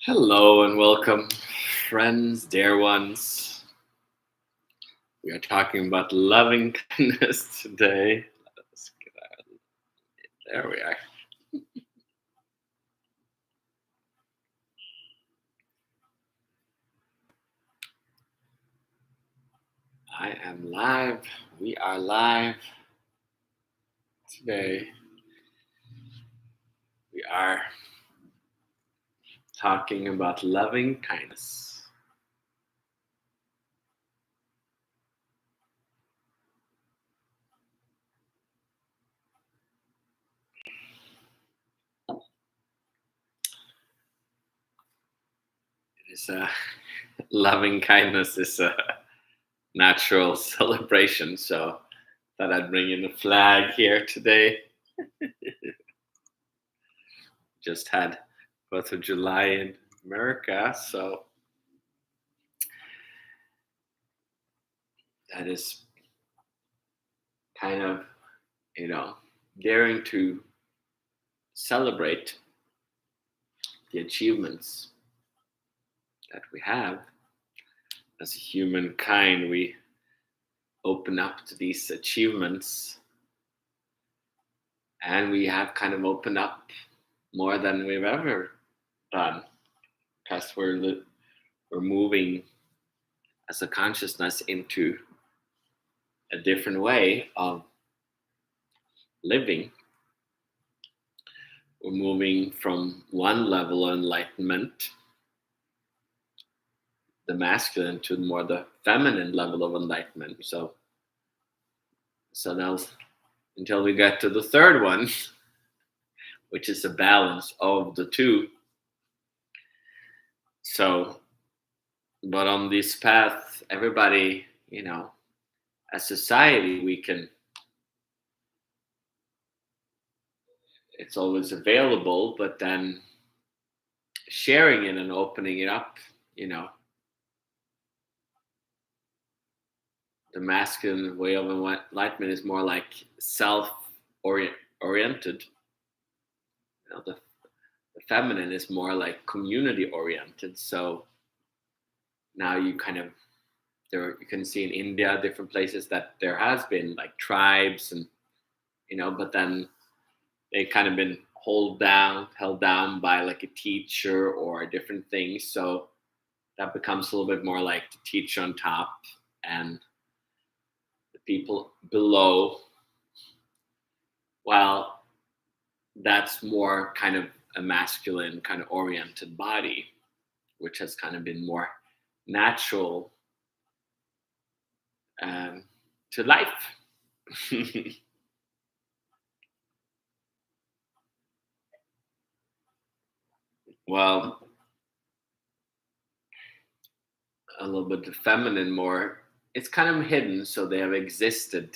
Hello and welcome, friends, dear ones. We are talking about loving kindness today. Let's get out. There we are. I am live. We are live today. We are talking about loving kindness. It is a loving kindness is a natural celebration. So thought I'd bring in a flag here today. Just had 4th of July in America, so that is kind of, you know, daring to celebrate the achievements that we have as a humankind. We open up to these achievements and we have kind of opened up more than we've ever done because we're moving as a consciousness into a different way of living. We're moving from one level of enlightenment, the masculine, to more the feminine level of enlightenment. So now until we get to the third one, which is a balance of the two. So, but on this path, everybody, as society, it's always available, but then sharing it and opening it up, the masculine way of enlightenment is more like self-oriented. The feminine is more like community oriented. So now you can see in India, different places, that there has been like tribes and but then they kind of been held down by like a teacher or different things. So that becomes a little bit more like the teacher on top and the people below. Well, that's more kind of a masculine kind of oriented body, which has kind of been more natural to life. Well, a little bit feminine more. It's kind of hidden, so they have existed,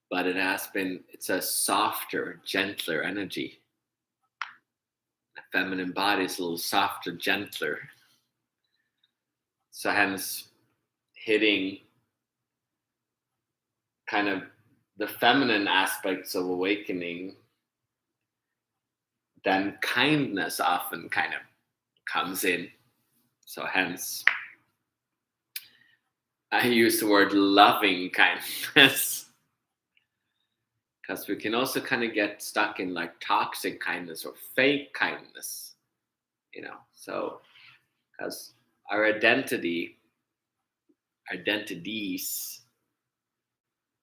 but it's a softer, gentler energy. The feminine body is a little softer, gentler. So hence hitting kind of the feminine aspects of awakening, then kindness often kind of comes in. So hence I use the word loving kindness because we can also kind of get stuck in like toxic kindness or fake kindness, so because our identities,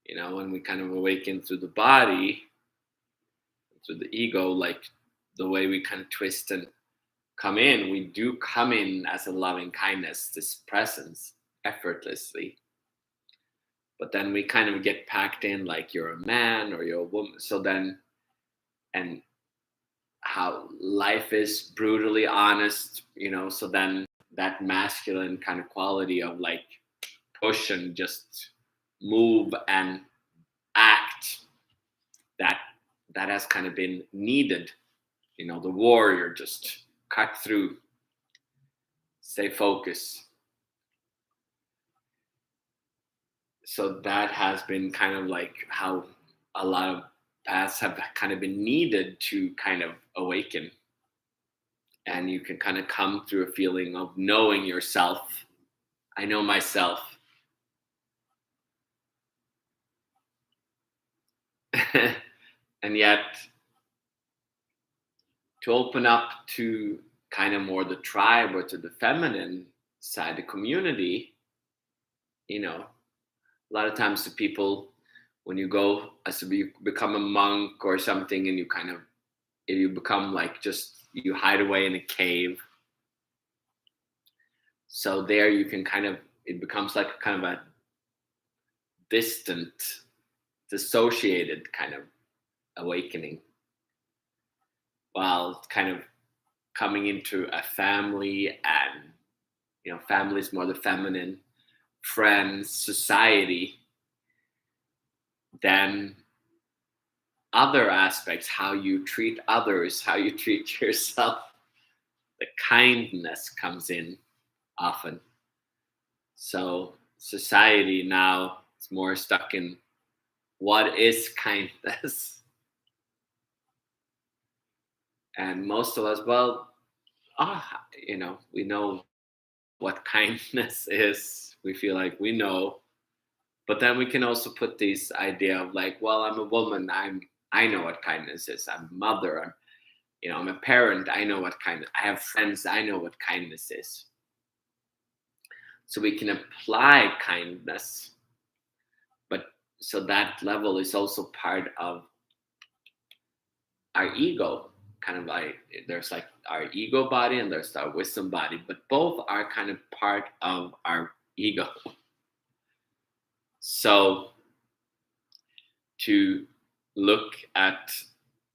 when we kind of awaken through the body, through the ego, like the way we kind of twist and come in, we do come in as a loving kindness, this presence, effortlessly. But then we kind of get packed in like you're a man or you're a woman. So then, and how life is brutally honest, so then that masculine kind of quality of like push and just move and act, that has kind of been needed. The warrior, just cut through, stay focused. So that has been kind of like how a lot of paths have kind of been needed to kind of awaken And you can kind of come through a feeling of knowing yourself. I know myself. And yet, to open up to kind of more the tribe or to the feminine side, the community, a lot of times the people, when you go as you become a monk or something, and you become like just you hide away in a cave. So there you can it becomes like a kind of a distant, dissociated kind of awakening, while kind of coming into a family, and family is more the feminine, friends, society, then other aspects, how you treat others, how you treat yourself, the kindness comes in often. So society now is more stuck in what is kindness. And most of us, well, we know what kindness is. We feel like we know. But then we can also put this idea of like, well, I'm a woman. I know what kindness is. I'm a mother. I'm a parent. I know what kindness. I have friends. I know what kindness is. So we can apply kindness, but so that level is also part of our ego. Kind of like there's like our ego body and there's our wisdom body, but both are kind of part of our ego. So to look at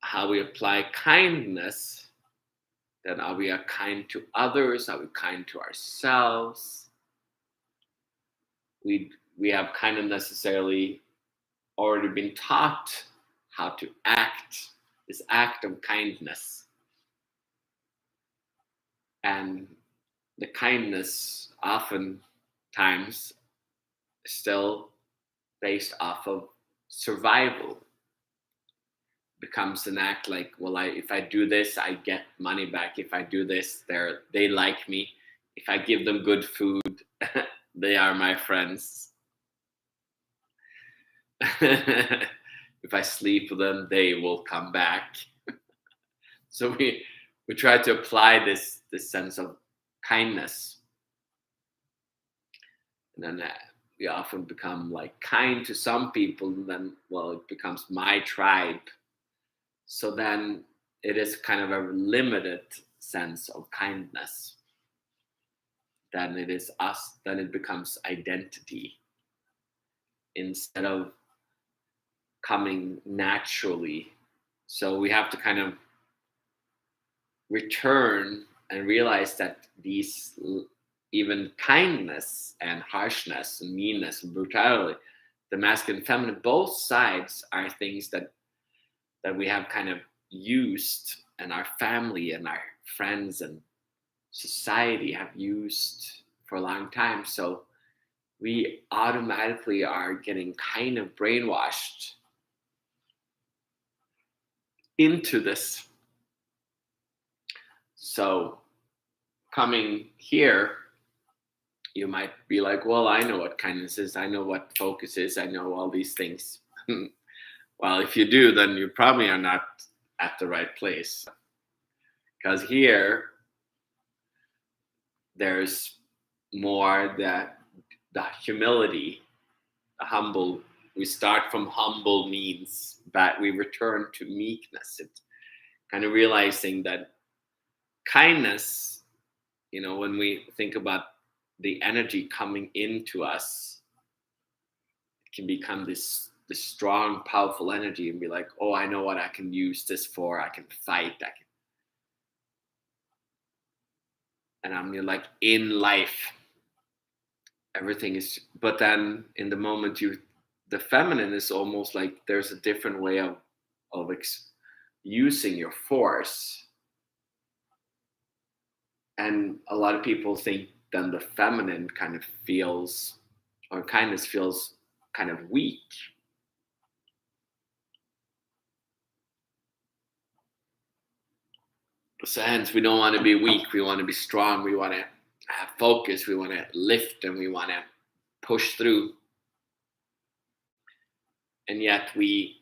how we apply kindness, then are we kind to others? Are we kind to ourselves? We have kind of necessarily already been taught how to act, this act of kindness. And the kindness oftentimes still based off of survival. Becomes an act like, well, if I do this, I get money back. If I do this, they like me. If I give them good food, they are my friends. If I sleep with them, they will come back. So we try to apply this sense of kindness, and then we often become like kind to some people, and then, well, it becomes my tribe. So then it is kind of a limited sense of kindness. Then it is us. Then it becomes identity instead of coming naturally. So we have to kind of return and realize that these, even kindness and harshness and meanness and brutality, the masculine and feminine, both sides are things that we have kind of used, and our family and our friends and society have used for a long time. So we automatically are getting kind of brainwashed into this. So coming here, you might be like, well, I know what kindness is. I know what focus is. I know all these things. Well, if you do, then you probably are not at the right place. Because here, there's more that the humility, the humble. We start from humble means, but we return to meekness. It's kind of realizing that kindness, when we think about the energy coming into us, it can become this strong, powerful energy, and be like, oh, I know what I can use this for. I can fight. And I'm like, in life, everything is. But then in the moment the feminine is almost like there's a different way of using your force. And a lot of people think then the feminine kind of feels, or kindness feels kind of weak. So hence, we don't want to be weak. We want to be strong. We want to have focus. We want to lift, and we want to push through. And yet we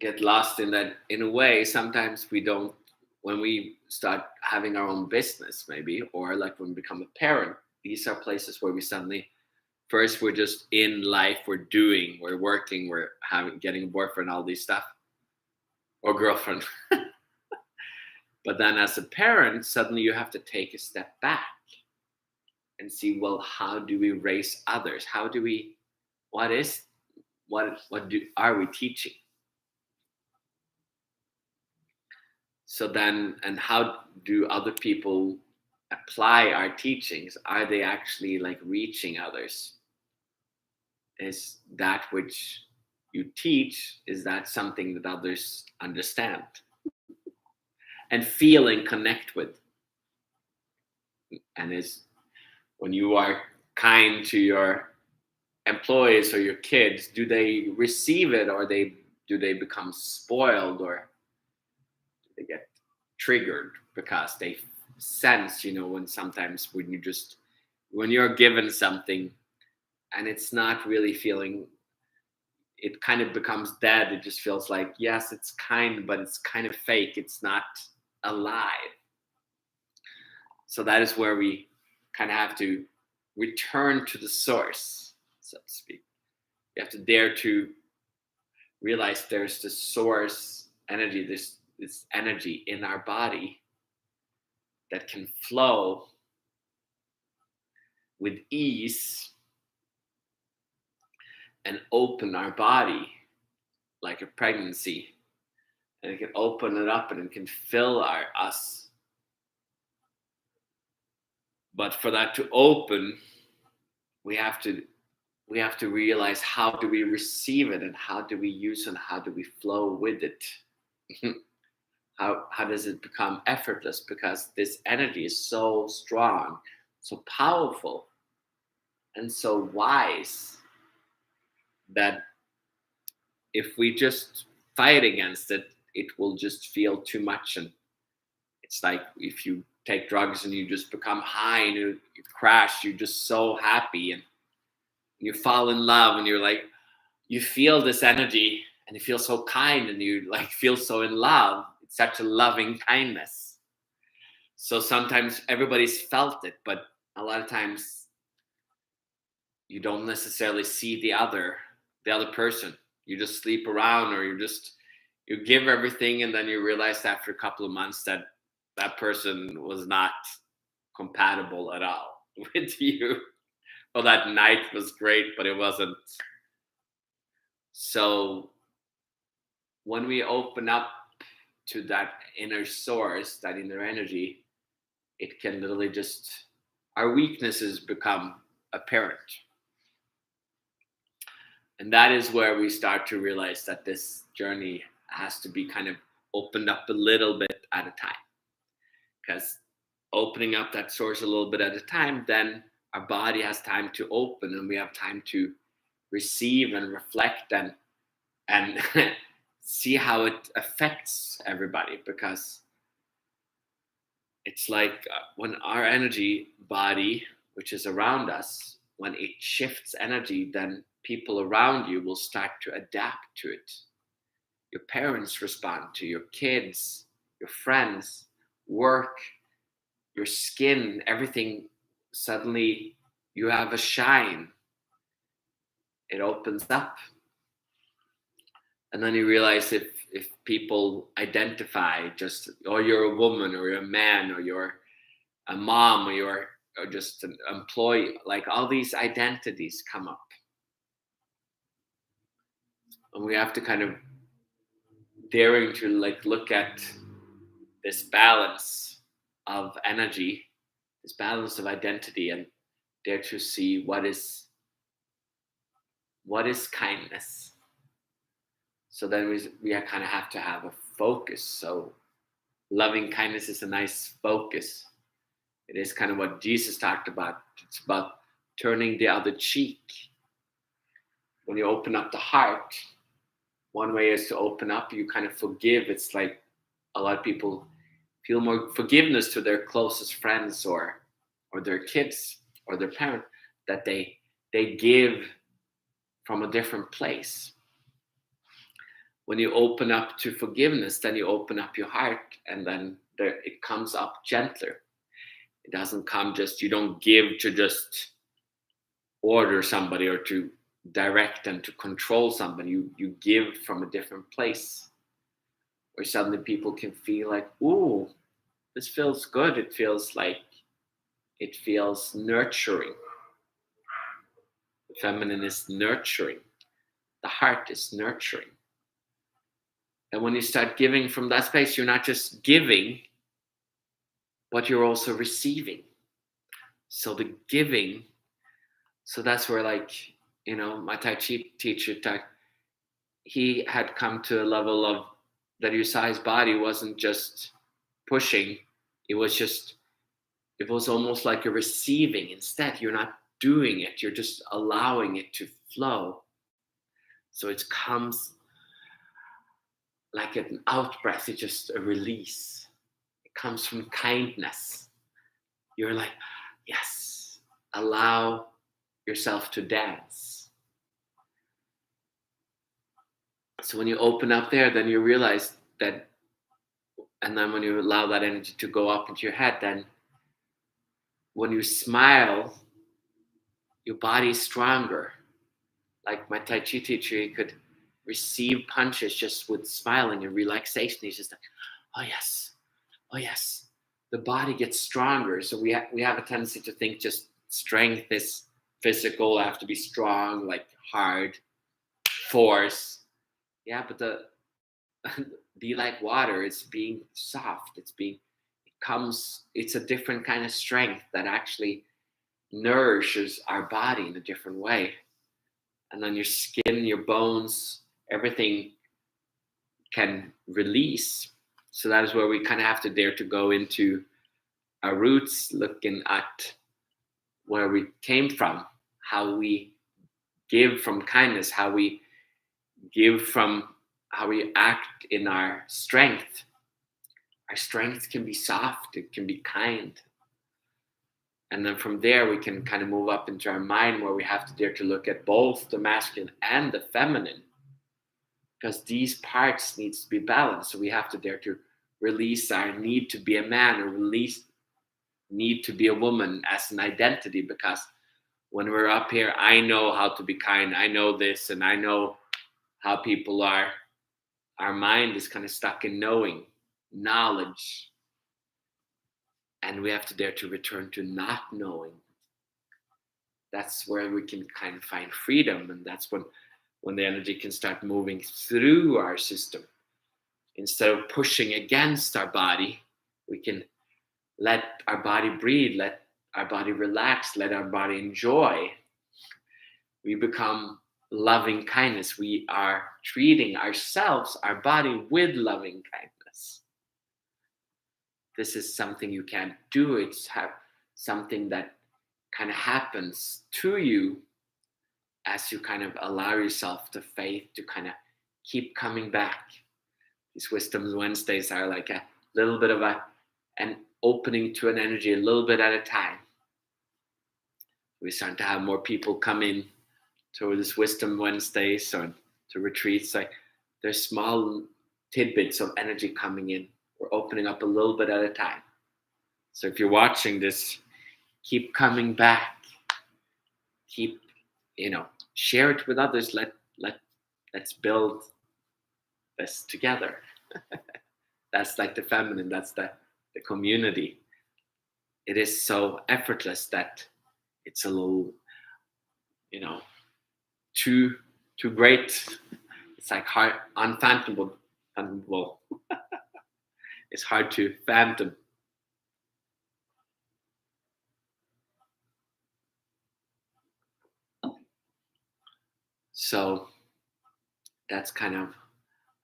get lost in that. In a way, sometimes we don't. When we start having our own business, maybe, or like when we become a parent, these are places where we suddenly, first we're just in life, we're doing, we're working, we're getting a boyfriend, all these stuff, or girlfriend. But then as a parent, suddenly you have to take a step back and see, well, how do we raise others? How do we, what are we teaching? So then, and how do other people apply our teachings? Are they actually like reaching others? Is that which you teach, is that something that others understand and feel and connect with? And is when you are kind to your employees or your kids, do they receive it, or do they become spoiled, or do they get triggered because they sense, when sometimes when you're given something and it's not really feeling, it kind of becomes dead. It just feels like, yes, it's kind, but it's kind of fake. It's not alive. So that is where we kind of have to return to the source, so to speak. You have to dare to realize there's the source energy, this energy in our body that can flow with ease and open our body like a pregnancy. And it can open it up and it can fill us. But for that to open, we have to realize, how do we receive it, and how do we use it, and how do we flow with it? How does it become effortless? Because this energy is so strong, so powerful, and so wise, that if we just fight against it, it will just feel too much. And it's like if you take drugs and you just become high and you crash, you're just so happy, and you fall in love, and you're like, you feel this energy and it feels so kind, and you like feel so in love. It's such a loving kindness. So sometimes everybody's felt it, but a lot of times you don't necessarily see the other person. You just sleep around, or you give everything, and then you realize after a couple of months that that person was not compatible at all with you. Well, that night was great, but it wasn't. So when we open up to that inner source, that inner energy, it can literally just, our weaknesses become apparent. And that is where we start to realize that this journey has to be kind of opened up a little bit at a time. Because opening up that source a little bit at a time, then our body has time to open, and we have time to receive and reflect and see how it affects everybody. Because it's like when our energy body, which is around us, when it shifts energy, then people around you will start to adapt to it. Your parents respond to your kids, your friends, work, your skin, everything. Suddenly you have a shine. It opens up. And then you realize if people identify just, or you're a woman, or you're a man, or you're a mom, or just an employee, like all these identities come up. And we have to kind of daring to like look at this balance of energy, this balance of identity, and dare to see what is kindness. So then we kind of have to have a focus. So loving kindness is a nice focus. It is kind of what Jesus talked about. It's about turning the other cheek. When you open up the heart, one way is to open up, you kind of forgive. It's like a lot of people feel more forgiveness to their closest friends or their kids or their parent, that they give from a different place. When you open up to forgiveness, then you open up your heart, and then it comes up gentler. It doesn't come just, you don't give to just order somebody or to direct them, to control somebody. You give from a different place, where suddenly people can feel like, ooh, this feels good. It feels nurturing. The feminine is nurturing. The heart is nurturing. And when you start giving from that space, you're not just giving, but you're also receiving. So the giving, so that's where, like, my Tai Chi teacher, he had come to a level of that your size body wasn't just pushing, it was almost like you're receiving instead. You're not doing it, you're just allowing it to flow. So it comes like an out breath, it's just a release. It comes from kindness. You're like, yes, allow yourself to dance. So when you open up there, then you realize that, and then when you allow that energy to go up into your head, then when you smile, your body is stronger. Like my Tai Chi teacher, he could receive punches just with smiling and relaxation. He's just like, oh yes, oh yes. The body gets stronger. So we have a tendency to think just strength is physical, I have to be strong, like hard, force. Yeah, but be like water, it's being soft, it's a different kind of strength that actually nourishes our body in a different way. And then your skin, your bones, everything can release. So that is where we kind of have to dare to go into our roots, looking at where we came from, how we give from kindness, how we give from how we act in our strength. Our strength can be soft, it can be kind. And then from there, we can kind of move up into our mind, where we have to dare to look at both the masculine and the feminine, because these parts needs to be balanced. So we have to dare to release our need to be a man, or release need to be a woman as an identity, because when we're up here, I know how to be kind, I know this, and I know how people are. Our mind is kind of stuck in knowledge, and we have to dare to return to not knowing. That's where we can kind of find freedom, and that's when the energy can start moving through our system. Instead of pushing against our body, we can let our body breathe, let our body relax, let our body enjoy. We become loving kindness. We are treating ourselves, our body, with loving kindness. This is something you can't do. It's something that kind of happens to you as you kind of allow yourself the faith to kind of keep coming back. These Wisdom Wednesdays are like a little bit of an opening to an energy a little bit at a time. We're starting to have more people come in to this Wisdom Wednesdays or to retreats. Like there's small tidbits of energy coming in. We're opening up a little bit at a time. So if you're watching this, keep coming back. Keep, share it with others. Let's build this together. That's like the feminine. That's the community. It is so effortless that it's a little, too great. It's like hard, unfathomable. It's hard to fathom. So that's kind of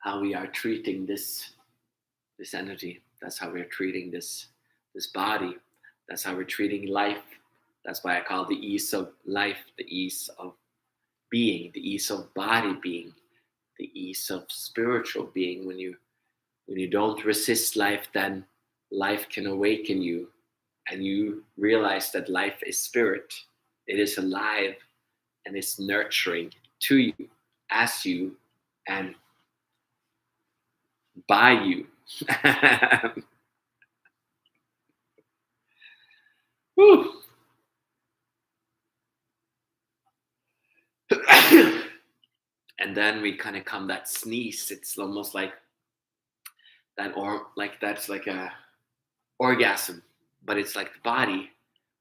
how we are treating this energy. That's how we're treating this body. That's how we're treating life. That's why I call it the ease of life, the ease of being, the ease of body being, the ease of spiritual being. When you don't resist life, then life can awaken you and you realize that life is spirit. It is alive and it's nurturing to you, as you, and by you. Whew. And then we kind of come that sneeze. It's almost like that, or like that's like a orgasm, but it's like the body.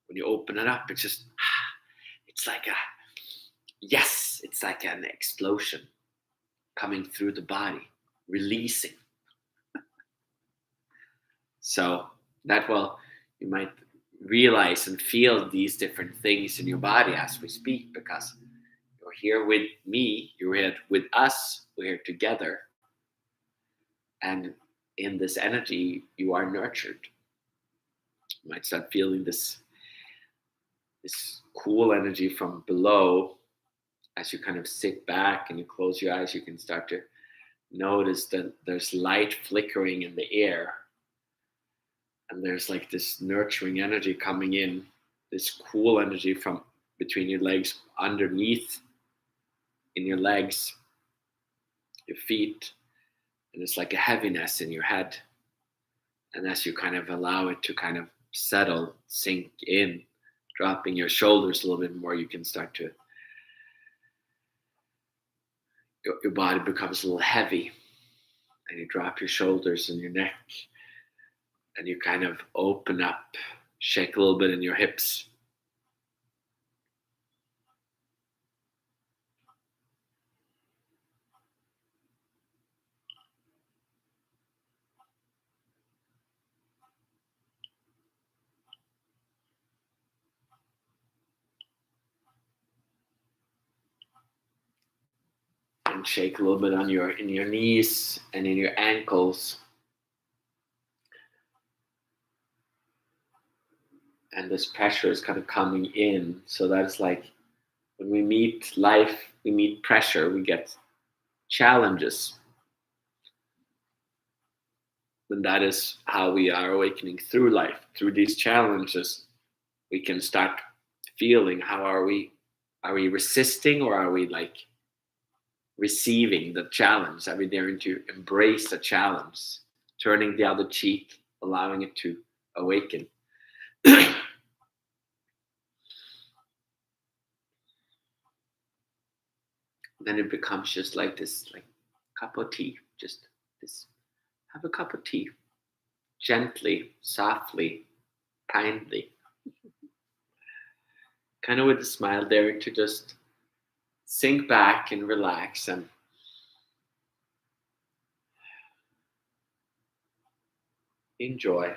When you open it up, it's just, it's like a, yes, it's like an explosion coming through the body, releasing. So that will, you might realize and feel these different things in your body as we speak, because you're here with me, you're here with us, we're here together. And in this energy, you are nurtured. You might start feeling this cool energy from below. As you kind of sit back and you close your eyes, you can start to notice that there's light flickering in the air. And there's like this nurturing energy coming in, this cool energy from between your legs, underneath in your legs, your feet. And it's like a heaviness in your head. And as you kind of allow it to kind of settle, sink in, dropping your shoulders a little bit more, you can start to, your body becomes a little heavy. And you drop your shoulders and your neck. And you kind of open up, shake a little bit in your hips. And shake a little bit on in your knees and in your ankles. And this pressure is kind of coming in. So that's like when we meet life, we meet pressure, we get challenges. And that is how we are awakening through life. Through these challenges, we can start feeling how are we resisting, or are we like receiving the challenge? Are we daring to embrace the challenge, turning the other cheek, allowing it to awaken? Then it becomes just like this, like cup of tea. Just this, have a cup of tea, gently, softly, kindly, kind of with a smile, daring to just sink back and relax and enjoy.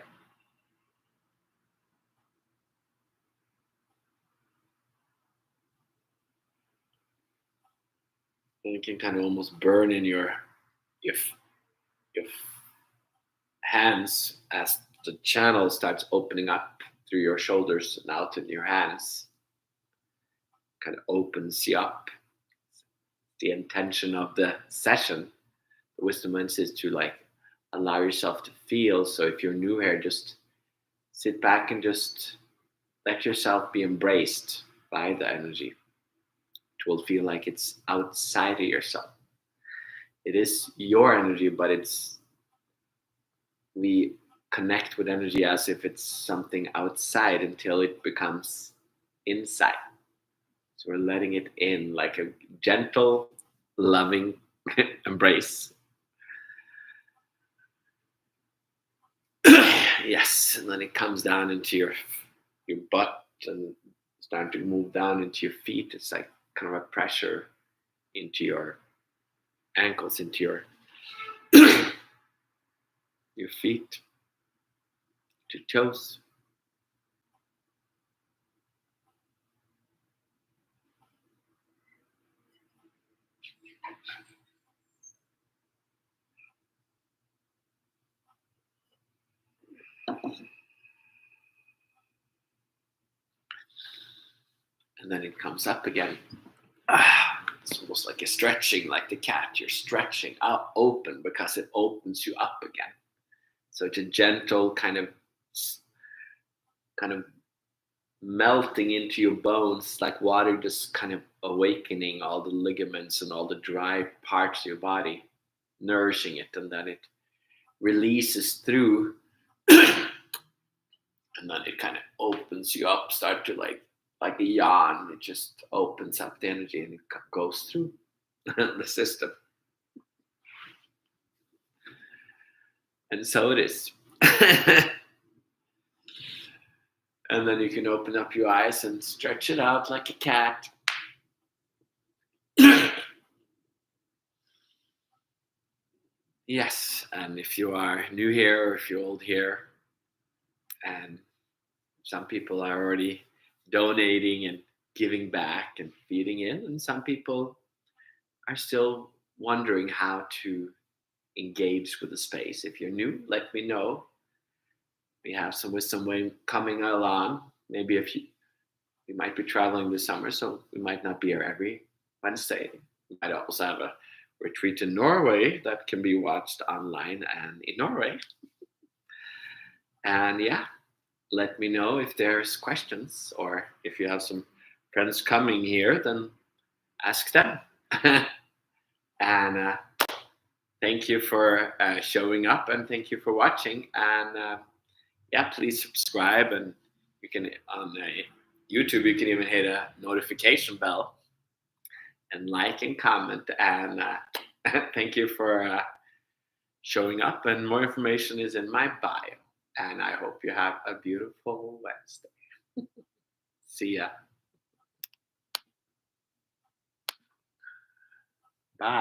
And you can kind of almost burn in your your hands as the channel starts opening up through your shoulders and out in your hands. Kind of opens you up. The intention of the session, the wisdom lens, is to like allow yourself to feel. So if you're new here, just sit back and just let yourself be embraced by the energy. It will feel like it's outside of yourself. It is your energy, but we connect with energy as if it's something outside until it becomes inside. So we're letting it in like a gentle, loving embrace. Yes, and then it comes down into your butt and starting to move down into your feet. It's like kind of a pressure into your ankles, into your your feet, to toes. And then it comes up again. It's almost like a stretching, like the cat. You're stretching out open because it opens you up again. So it's a gentle kind of melting into your bones, like water just kind of awakening all the ligaments and all the dry parts of your body, nourishing it, and then it releases through, and then it kind of opens you up, start to like a yawn. It just opens up the energy and it goes through the system. And so it is. And then you can open up your eyes and stretch it out like a cat. Yes, and if you are new here or if you're old here, and some people are already donating and giving back and feeding in, and some people are still wondering how to engage with the space. If you're new, let me know. We have some wisdom way coming along. Maybe if you we might be traveling this summer, so we might not be here every Wednesday. We might also have a retreat in Norway that can be watched online and in Norway. And yeah, let me know if there's questions, or if you have some friends coming here, then ask them. And thank you for showing up, and thank you for watching. And yeah, please subscribe, and you can on YouTube you can even hit a notification bell and like and comment. And thank you for showing up. And more information is in my bio. And I hope you have a beautiful Wednesday. See ya. Bye.